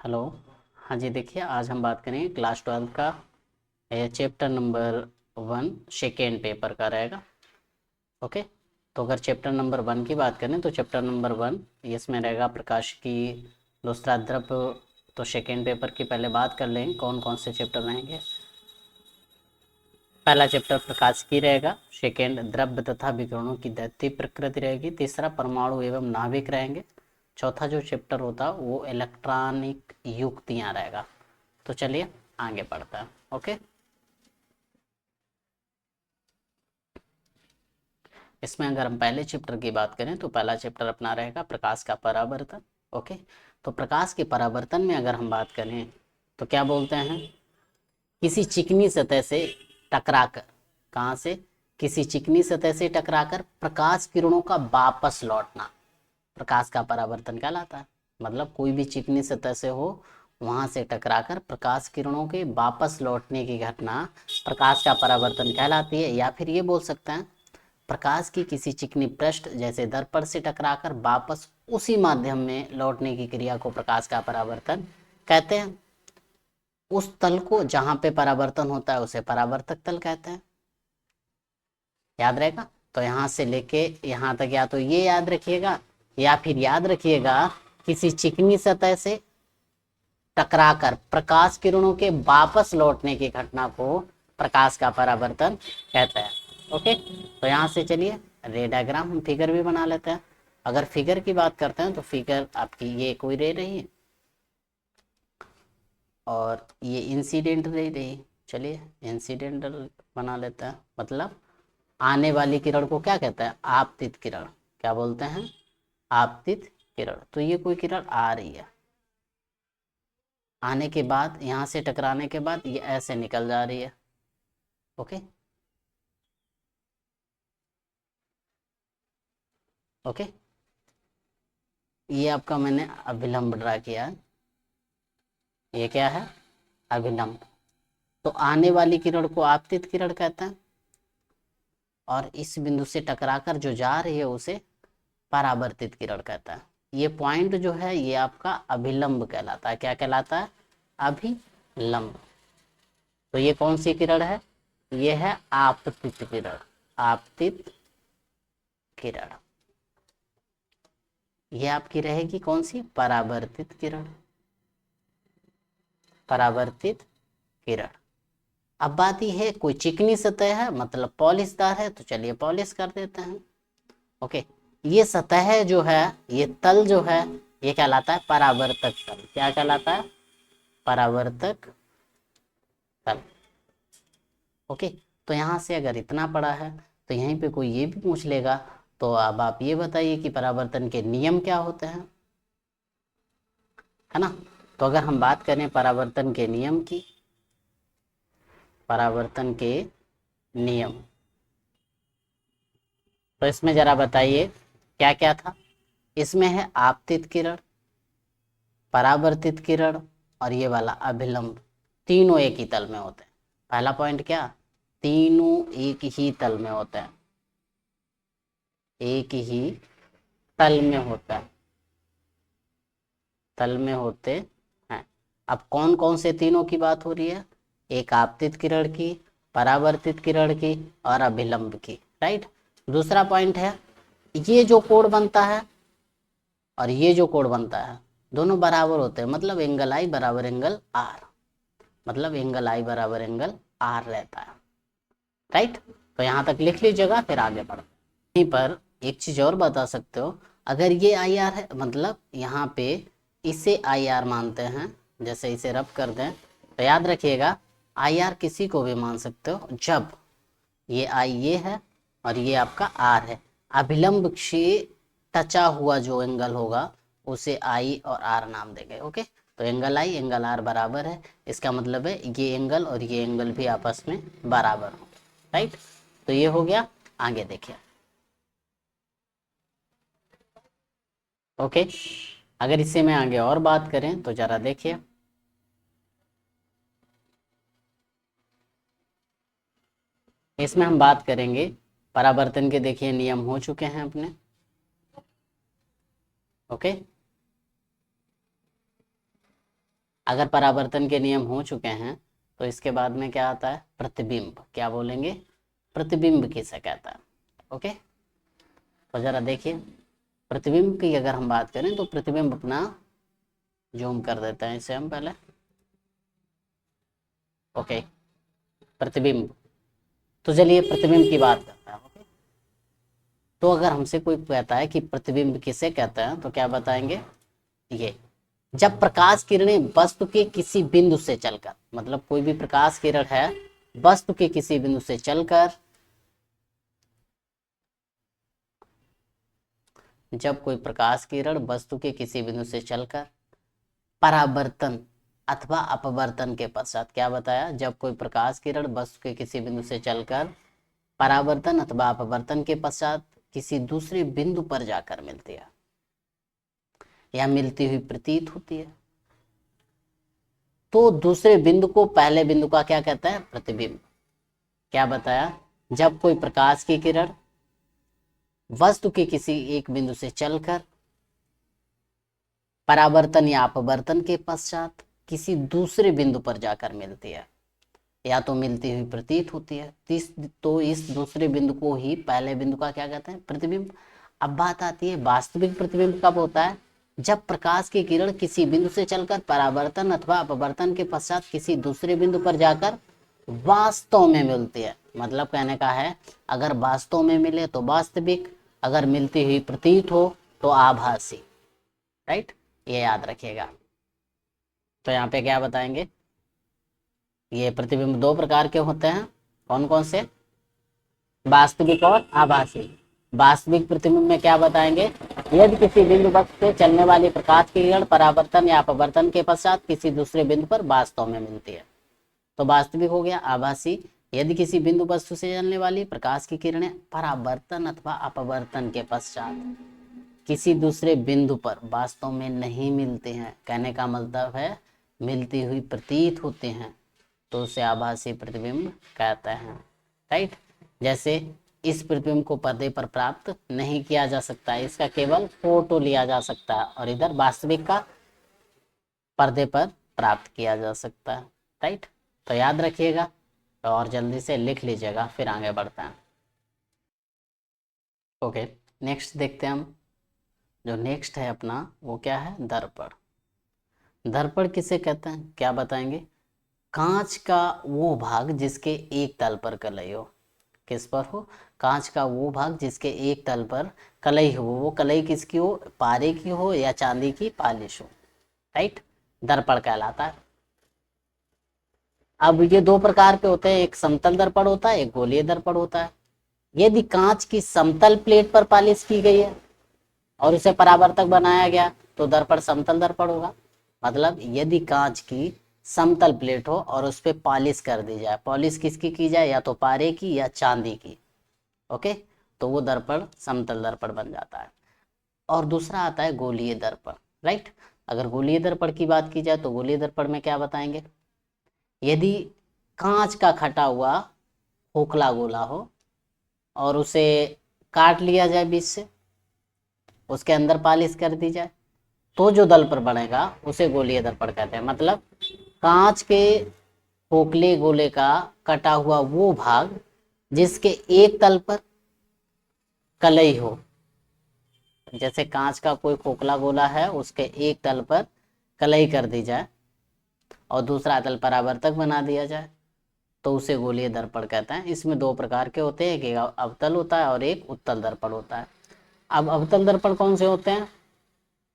Hello. हाँ जी, देखिए आज हम बात करेंगे क्लास 12 का चैप्टर नंबर 1 सेकेंड पेपर का रहेगा। ओके, तो अगर चैप्टर नंबर 1 की बात करें तो चैप्टर नंबर 1 इसमें रहेगा प्रकाश की दूसरा द्रव्य। तो सेकेंड पेपर की पहले बात कर लेंगे कौन कौन से चैप्टर रहेंगे। पहला चैप्टर प्रकाश की रहेगा, सेकेंड द्रव्य तथा विकिरणों की दैत्य प्रकृति रहेगी, तीसरा परमाणु एवं नाभिक रहेंगे, चौथा जो चैप्टर होता वो इलेक्ट्रॉनिक युक्तियां रहेगा। तो चलिए आगे बढ़ता है। ओके, इसमें अगर हम पहले चैप्टर की बात करें तो पहला चैप्टर अपना रहेगा प्रकाश का परावर्तन। ओके, तो प्रकाश के परावर्तन में अगर हम बात करें तो क्या बोलते हैं, किसी चिकनी सतह से टकराकर, कहाँ से, किसी चिकनी सतह से टकराकर प्रकाश किरणों का वापस लौटना प्रकाश का परावर्तन कहलाता है। मतलब कोई भी चिकनी सतह से हो वहां से टकराकर प्रकाश किरणों के वापस लौटने की घटना प्रकाश का परावर्तन कहलाती है। या फिर ये बोल सकते हैं प्रकाश की किसी चिकनी पृष्ठ जैसे दर्पण से टकराकर वापस उसी माध्यम में लौटने की क्रिया को प्रकाश का परावर्तन कहते हैं। उस तल को जहां पे परावर्तन होता है उसे परावर्तक तल कहते हैं। याद रहेगा। तो यहां से लेके यहां तक या तो ये याद रखिएगा या फिर याद रखिएगा किसी चिकनी सतह से टकराकर प्रकाश किरणों के वापस लौटने की घटना को प्रकाश का परावर्तन कहते हैं। ओके, तो यहां से चलिए रे डायग्राम हम फिगर भी बना लेते हैं। अगर फिगर की बात करते हैं तो फिगर आपकी ये कोई रे रही है और ये इंसिडेंट रे रही। चलिए इंसिडेंटल बना लेते हैं। मतलब आने वाली किरण को क्या कहते हैं, आपतित किरण। क्या बोलते हैं, आपतित किरण। तो ये कोई किरण आ रही है, आने के बाद यहाँ से टकराने के बाद ये ऐसे निकल जा रही है। ओके ओके, ये आपका मैंने अभिलंब ड्रा किया है। ये क्या है, अभिलंब। तो आने वाली किरण को आपतित किरण कहते हैं और इस बिंदु से टकराकर जो जा रही है उसे परावर्तित किरण कहता है। ये पॉइंट जो है ये आपका अभिलंब कहलाता है। क्या कहलाता है, अभिलंब। तो ये कौन सी किरण है, ये है आपतित किरण। आपतित किरण ये आपकी रहेगी कौन सी, परावर्तित किरण। परावर्तित किरण। अब बात यह है कोई चिकनी सतह है मतलब पॉलिशदार है, तो चलिए पॉलिश कर देते हैं। ओके, ये सतह जो है, ये तल जो है ये कहलाता है परावर्तक तल। क्या कहलाता है, परावर्तक तल। ओके, तो यहां से अगर इतना पड़ा है तो यहीं पे कोई ये भी पूछ लेगा तो अब आप ये बताइए कि परावर्तन के नियम क्या होते हैं, है ना। तो अगर हम बात करें परावर्तन के नियम की, परावर्तन के नियम, तो इसमें जरा बताइए क्या क्या था। इसमें है आपतित किरण, परावर्तित किरण और ये वाला अभिलंब। तीनों एक ही तल में होते हैं। पहला पॉइंट क्या, तीनों एक ही तल में होते हैं, एक ही तल में होता है, तल में होते हैं। अब कौन कौन से तीनों की बात हो रही है, एक आपतित किरण की, परावर्तित किरण की और अभिलंब की। राइट। दूसरा पॉइंट है ये जो कोण बनता है और ये जो कोण बनता है दोनों बराबर होते हैं। मतलब एंगल आई बराबर एंगल आर, मतलब एंगल आई बराबर एंगल आर रहता है। राइट। तो यहां तक लिख लीजिएगा फिर आगे बढ़ो। यहीं पर एक चीज और बता सकते हो, अगर ये आई आर है मतलब यहाँ पे इसे आई आर मानते हैं, जैसे इसे रब कर दें तो याद रखिएगा आई आर किसी को भी मान सकते हो जब ये आई ये है और ये आपका आर है। अभिलंब से टचा हुआ जो एंगल होगा उसे आई और आर नाम देंगे। ओके, तो एंगल आई एंगल आर बराबर है, इसका मतलब है ये एंगल और ये एंगल भी आपस में बराबर हो। राइट, तो ये हो गया। आगे देखिए। ओके, अगर इससे मैं आगे और बात करें तो जरा देखिए। इसमें हम बात करेंगे परावर्तन के, देखिए नियम हो चुके हैं अपने। ओके, अगर परावर्तन के नियम हो चुके हैं तो इसके बाद में क्या आता है, प्रतिबिंब। क्या बोलेंगे, प्रतिबिंब किसे कहता है। ओके, तो जरा देखिए प्रतिबिंब की अगर हम बात करें तो प्रतिबिंब अपना जूम कर देते हैं इसे हम पहले। ओके, प्रतिबिंब, तो चलिए प्रतिबिंब की बात करते हैं। ओके, तो अगर हमसे कोई कहता है कि प्रतिबिंब किसे कहते हैं तो क्या बताएंगे, ये जब प्रकाश किरणें वस्तु के किसी बिंदु से चलकर, मतलब कोई भी प्रकाश किरण है वस्तु के किसी बिंदु से चलकर, जब कोई प्रकाश किरण वस्तु के किसी बिंदु से चलकर परावर्तन अथवा अपवर्तन के पश्चात, क्या बताया, जब कोई प्रकाश किरण वस्तु के किसी बिंदु से चलकर परावर्तन अथवा अपवर्तन के पश्चात किसी दूसरे बिंदु पर जाकर मिलती है या मिलती हुई प्रतीत होती है, तो दूसरे बिंदु को पहले बिंदु का क्या कहते हैं, प्रतिबिंब। क्या बताया, जब कोई प्रकाश की किरण वस्तु के किसी एक बिंदु से चलकर परावर्तन या अपवर्तन के पश्चात किसी दूसरे बिंदु पर जाकर मिलती है या तो मिलती हुई प्रतीत होती है, तो इस दूसरे बिंदु को ही पहले बिंदु का क्या कहते हैं, प्रतिबिंब। अब बात आती है वास्तविक प्रतिबिंब कब होता है, जब प्रकाश की किरण किसी बिंदु से चलकर परावर्तन अथवा अपवर्तन के पश्चात किसी दूसरे बिंदु पर जाकर वास्तव में मिलती है। मतलब कहने का है, अगर वास्तव में मिले तो वास्तविक, अगर मिलती हुई प्रतीत हो तो आभासी। राइट, ये याद रखिएगा। तो यहाँ पे क्या बताएंगे, ये प्रतिबिंब दो प्रकार के होते हैं, कौन कौन से, वास्तविक और आभासी। वास्तविक प्रतिबिंब में क्या बताएंगे, यदि किसी बिंदु वस्तु से चलने वाली प्रकाश की किरण परावर्तन या अपवर्तन के पश्चात किसी दूसरे बिंदु पर वास्तव में मिलती है, तो वास्तविक हो गया। आभासी, यदि किसी बिंदु वस्तु से चलने वाली प्रकाश की किरणें परावर्तन अथवा अपवर्तन के पश्चात किसी दूसरे बिंदु पर वास्तव में नहीं मिलते हैं, कहने का मतलब है मिलती हुई प्रतीत होते हैं, तो उसे आभासी प्रतिबिंब कहते हैं। राइट, जैसे इस प्रतिबिंब को पर्दे पर प्राप्त नहीं किया जा सकता है, इसका केवल फोटो लिया जा सकता है, और इधर वास्तविक का पर्दे पर प्राप्त किया जा सकता है। राइट, तो याद रखिएगा और जल्दी से लिख लीजिएगा, फिर आगे बढ़ते हैं। ओके, नेक्स्ट देखते हैं हम। जो नेक्स्ट है अपना वो क्या है, दर्पण। दर्पण किसे कहते हैं, क्या बताएंगे, कांच का वो भाग जिसके एक तल पर कलई हो। किस पर हो, कांच का वो भाग जिसके एक तल पर कलई हो। वो कलई किसकी हो, पारे की हो या चांदी की पालिश हो। राइट, दर्पण कहलाता है। अब ये दो प्रकार के होते हैं, एक समतल दर्पण होता है, एक गोलीय दर्पण होता है। यदि कांच की समतल प्लेट पर पालिश की गई है और उसे परावर्तक बनाया गया तो दर्पण समतल दर्पण होगा। मतलब यदि कांच की समतल प्लेट हो और उस पर पॉलिश कर दी जाए, पॉलिश किसकी की जाए, या तो पारे की या चांदी की। ओके, तो वो दर्पण समतल दर्पण बन जाता है। और दूसरा आता है गोलीय दर्पण। राइट, अगर गोलीय दर्पण की बात की जाए तो गोलीय दर्पण में क्या बताएंगे, यदि कांच का खटा हुआ खोखला गोला हो और उसे काट लिया जाए बीच से, उसके अंदर पॉलिश कर दी जाए, तो जो दर्पण बनेगा उसे गोलीय दर्पण कहते हैं। मतलब कांच के खोखले गोले का कटा हुआ वो भाग जिसके एक तल पर कलई हो, जैसे कांच का कोई खोखला गोला है उसके एक तल पर कलई कर दी जाए और दूसरा तल परावर्तक बना दिया जाए, तो उसे गोलीय दर्पण कहते हैं। इसमें दो प्रकार के होते हैं, एक अवतल होता है और एक उत्तल दर्पण होता है। अब अवतल दर्पण कौन से होते हैं,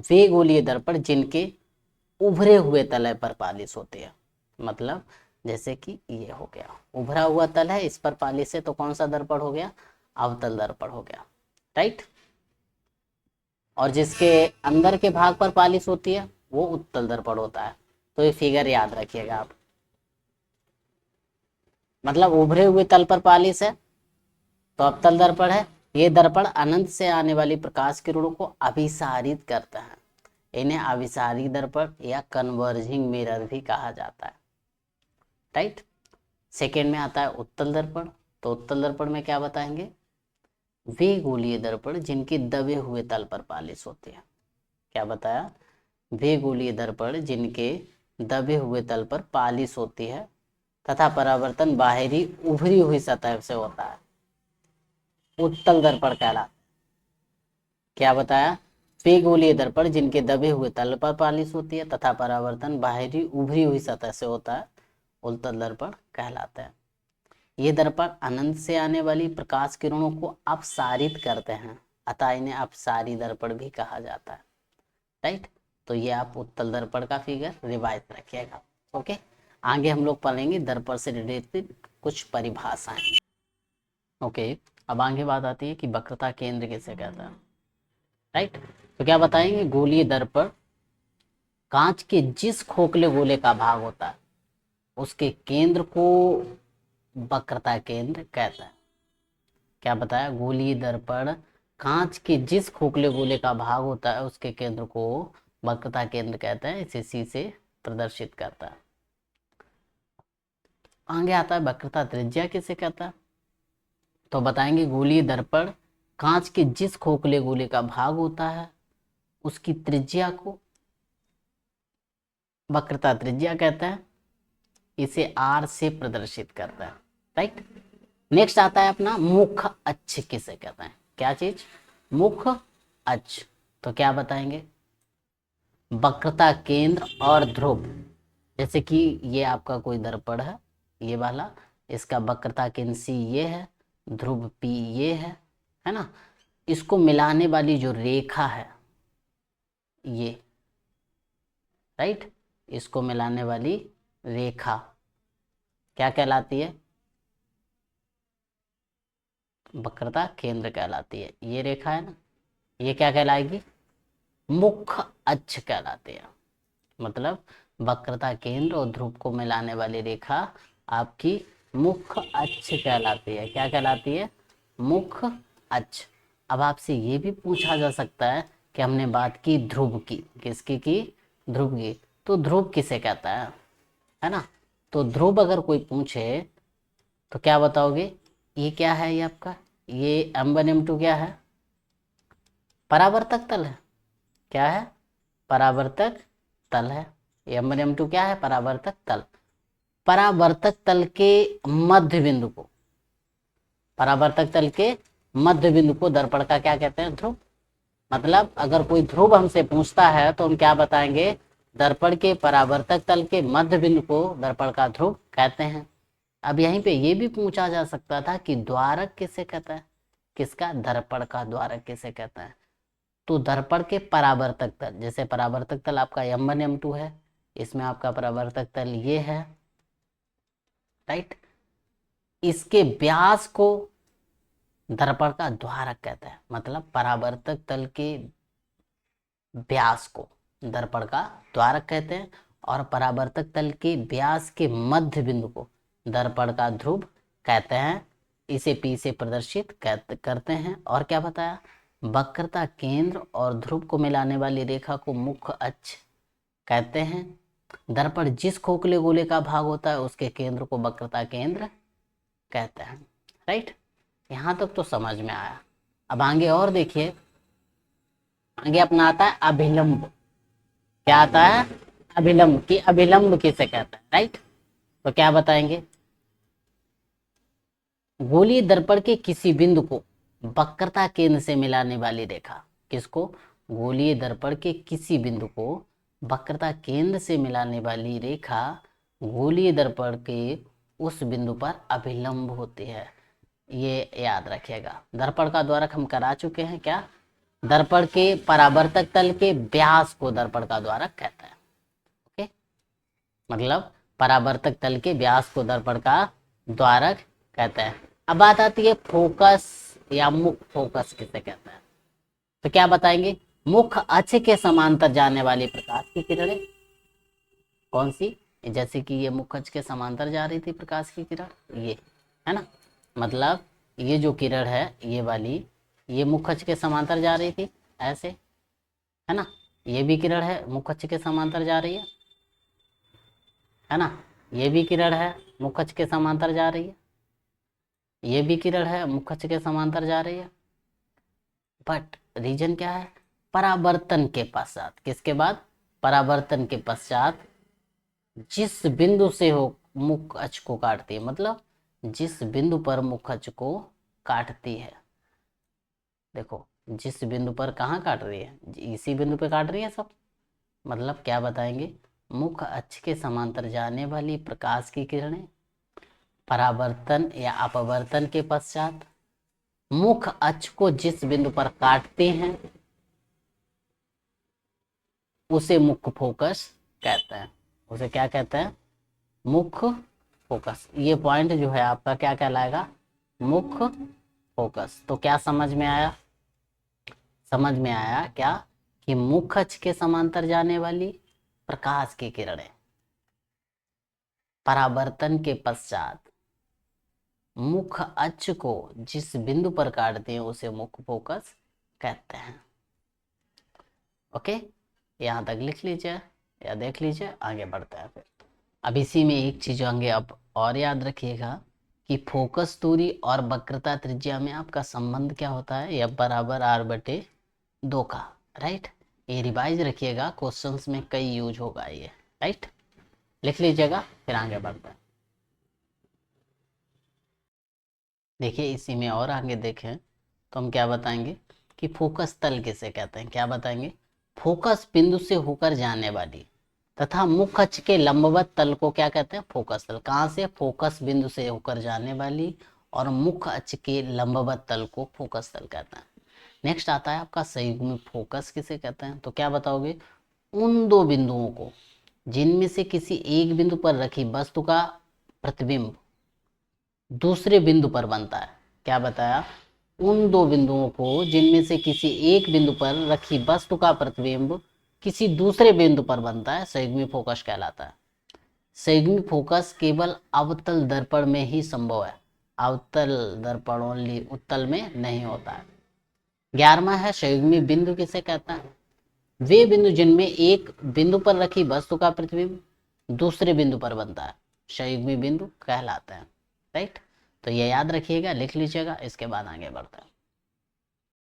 वे गोलीय दर्पण जिनके उभरे हुए तल पर पालिश होती है। मतलब जैसे कि ये हो गया, उभरा हुआ तल है, इस पर पालिश है, तो कौन सा दर्पण हो गया, अवतल दर्पण हो गया। राइट, और जिसके अंदर के भाग पर पालिश होती है वो उत्तल दर्पण होता है। तो ये फिगर याद रखिएगा आप। मतलब उभरे हुए तल पर पालिश है तो अवतल दर्पण है। ये दर्पण अनंत से आने वाली प्रकाश किरणों को अभिसारित करता है, इन्हें अभिसारी दर्पण या कन्वर्जिंग मिरर भी कहा जाता है। राइट, सेकेंड में आता है उत्तल दर्पण। तो उत्तल दर्पण में क्या बताएंगे, वे गोलीय दर्पण जिनके दबे हुए तल पर पालिश होती है। क्या बताया, वे गोलीय दर्पण जिनके दबे हुए तल पर पालिश होती है तथा परावर्तन बाहरी उभरी हुई सतह से होता है, उत्तल दर्पण कहलाता है। क्या बताया? पेगोलीय दर्पण जिनके दबे हुए तल पर पालिश होती है तथा परावर्तन बाहरी उभरी हुई सतह से होता है, उत्तल दर्पण कहलाते हैं। ये दर्पण अनंत से आने वाली प्रकाश किरणों को अपसारित करते हैं, अतः इन्हें अपसारी दर्पण भी कहा जाता है। राइट, तो ये आप उत्तल दर्पण का फिगर रिवाइज रखिएगा। ओके, आगे हम लोग पढ़ेंगे दर्पण से रिलेटेड कुछ परिभाषाएं। ओके, अब आगे बात आती है कि वक्रता केंद्र किसे कहता है। राइट, तो क्या बताएंगे? गोलीय दर्पण कांच के जिस खोखले गोले का भाग होता है उसके केंद्र को वक्रता केंद्र कहता है। क्या बताया? गोलीय दर्पण कांच के जिस खोखले गोले का भाग होता है उसके केंद्र को वक्रता केंद्र कहते हैं। इसे सी से प्रदर्शित करता है। आगे आता है वक्रता त्रिज्या किसे कहता है। तो बताएंगे गोलीय दर्पण कांच के जिस खोखले गोले का भाग होता है उसकी त्रिज्या को वक्रता त्रिज्या कहता है। इसे आर से प्रदर्शित करता है। राइट, नेक्स्ट आता है अपना मुख्य अक्ष किसे कहते हैं। क्या चीज? मुख्य अक्ष। तो क्या बताएंगे? वक्रता केंद्र और ध्रुव। जैसे कि ये आपका कोई दर्पण है, ये वाला, इसका वक्रता केंद्र सी ये है, ध्रुव पी ये है ना। इसको मिलाने वाली जो रेखा है ये, राइट, इसको मिलाने वाली रेखा क्या कहलाती है? वक्रता केंद्र कहलाती है। ये रेखा है ना, ये क्या कहलाएगी? मुख्य अक्ष कहलाती है। मतलब वक्रता केंद्र और ध्रुव को मिलाने वाली रेखा आपकी मुख्य अक्ष कहलाती है। क्या कहलाती है? मुख्य अक्ष। अब आपसे ये भी पूछा जा सकता है कि हमने बात की ध्रुव की, किसकी की? ध्रुव की। तो ध्रुव किसे कहता है ना। तो ध्रुव अगर कोई पूछे तो क्या बताओगे? ये क्या है? ये आपका ये M1 M2 क्या है? परावर्तक तल है। क्या है? परावर्तक तल है। M1 M2 क्या है? परावर्तक तल। परावर्तक तल के मध्य बिंदु को, परावर्तक तल के मध्य बिंदु को दर्पण का क्या कहते हैं? ध्रुव। मतलब अगर कोई ध्रुव हमसे पूछता है तो हम क्या बताएंगे? दर्पण के परावर्तक तल के मध्य बिंदु को दर्पण का ध्रुव कहते हैं। अब यहीं पे ये भी पूछा जा सकता था कि द्वारक किसे कहता है? किसका? दर्पण का द्वारक किसे कहता है? तो दर्पण के परावर्तक तल, जैसे परावर्तक तल आपका M1 M2 है, इसमें आपका परावर्तक तल ये है, राइट। इसके व्यास को दर्पण का द्वारक कहता है। मतलब परावर्तक तल के व्यास को दर्पण का द्वारक कहते हैं और परावर्तक तल के व्यास के मध्य बिंदु को दर्पण का ध्रुव कहते हैं। इसे पी से प्रदर्शित करते हैं। और क्या बताया? वक्रता केंद्र और ध्रुव को मिलाने वाली रेखा को मुख्य अक्ष कहते हैं। दर्पण जिस खोखले गोले का भाग होता है उसके केंद्र को वक्रता केंद्र कहते हैं। राइट, यहां तक तो समझ में आया। अब आगे और देखिए, आगे अपना आता है अभिलंब। क्या आता है? अभिलंब। की अभिलंब किसे कहता है? राइट, तो क्या बताएंगे? गोलीय दर्पण के किसी बिंदु को वक्रता केंद्र से मिलाने वाली रेखा। किसको? गोलीय दर्पण के किसी बिंदु को वक्रता केंद्र से मिलाने वाली रेखा गोलीय दर्पण के उस बिंदु पर अभिलंब होती है। ये याद रखिएगा। दर्पण का द्वारक हम करा चुके हैं। क्या? दर्पण के परावर्तक तल के व्यास को दर्पण का द्वारक कहता है। ओके, मतलब परावर्तक तल के व्यास को दर्पण का द्वारक कहता है। अब बात आती है फोकस या मुख्य फोकस किसे कहता है। तो क्या बताएंगे? मुख्य अक्ष के समांतर जाने वाली प्रकाश की किरणें। कौन सी? जैसे कि ये मुख्य अक्ष के समांतर जा रही थी प्रकाश की किरण, ये है ना। मतलब ये जो किरण है ये वाली, ये मुख्य अक्ष के समांतर जा रही थी ऐसे, है ना। ये भी किरण है मुख्य अक्ष के समांतर जा रही है ना। ये भी किरण है मुख्य अक्ष के समांतर जा रही है। ये भी किरण है मुख्य अक्ष के समांतर जा रही है। बट रीजन क्या है? परावर्तन के पश्चात। किसके बाद? परावर्तन के पश्चात जिस बिंदु से हो मुख अक्ष को काटती है, मतलब जिस बिंदु पर मुख अक्ष को काटती है। देखो जिस बिंदु पर कहाँ काट रही है, इसी बिंदु पे काट रही है सब। मतलब क्या बताएंगे, मुख अक्ष के समांतर जाने वाली प्रकाश की किरणें परावर्तन या अपवर्तन के पश्चात मुख अक्ष को जिस बिंदु पर काटते हैं उसे मुख्य फोकस कहते हैं। उसे क्या कहते हैं, मुख्य फोकस। ये पॉइंट जो है आपका क्या कहलाएगा, मुख्य फोकस। तो क्या समझ में आया, समझ में आया क्या, कि मुख्य अक्ष के समांतर जाने वाली प्रकाश की किरणें परावर्तन के पश्चात मुख्य अक्ष को जिस बिंदु पर काटते हैं उसे मुख्य फोकस कहते हैं। ओके, यहाँ तक लिख लीजिए या देख लीजिए, आगे बढ़ते हैं फिर। अब इसी में एक चीज आगे अब और याद रखिएगा कि फोकस दूरी और वक्रता त्रिज्या में आपका संबंध क्या होता है, F बराबर R/2 का। राइट, ये रिवाइज रखिएगा, क्वेश्चंस में कई यूज होगा ये। राइट, लिख लीजिएगा, फिर आगे बढ़ते हैं। देखिए इसी में और आगे देखें तो हम क्या बताएंगे कि फोकस तल किसे कहते हैं। क्या बताएंगे, फोकस बिंदु से होकर जाने वाली तथा मुख्य अक्ष के लंबवत तल को क्या कहते हैं, फोकस तल। कहाँ से, फोकस बिंदु से होकर जाने वाली और मुख्य अक्ष के लंबवत तल को फोकस तल कहते हैं। नेक्स्ट आता है आपका संयुग्मी फोकस किसे कहते हैं। तो क्या बताओगे, उन दो बिंदुओं को जिनमें से किसी एक बिंदु पर रखी वस्तु का प्रतिबिंब दूसरे बिंदु पर बनता है। क्या बताया, उन दो बिंदुओं को जिनमें से किसी एक बिंदु पर रखी वस्तु का प्रतिबिंब किसी दूसरे बिंदु पर बनता है, संयुग्मी फोकस कहलाता है। संयुग्मी फोकस केवल अवतल दर्पण में ही संभव है, अवतल दर्पण ओनली, उत्तल में नहीं होता है। 11वां है संयुग्मी बिंदु किसे कहता है, वे बिंदु जिनमें एक बिंदु पर रखी वस्तु का प्रतिबिंब दूसरे बिंदु पर बनता है, संयुग्मी बिंदु कहलाते हैं। राइट, तो ये याद रखिएगा, लिख लीजिएगा, इसके बाद आगे बढ़ते हैं।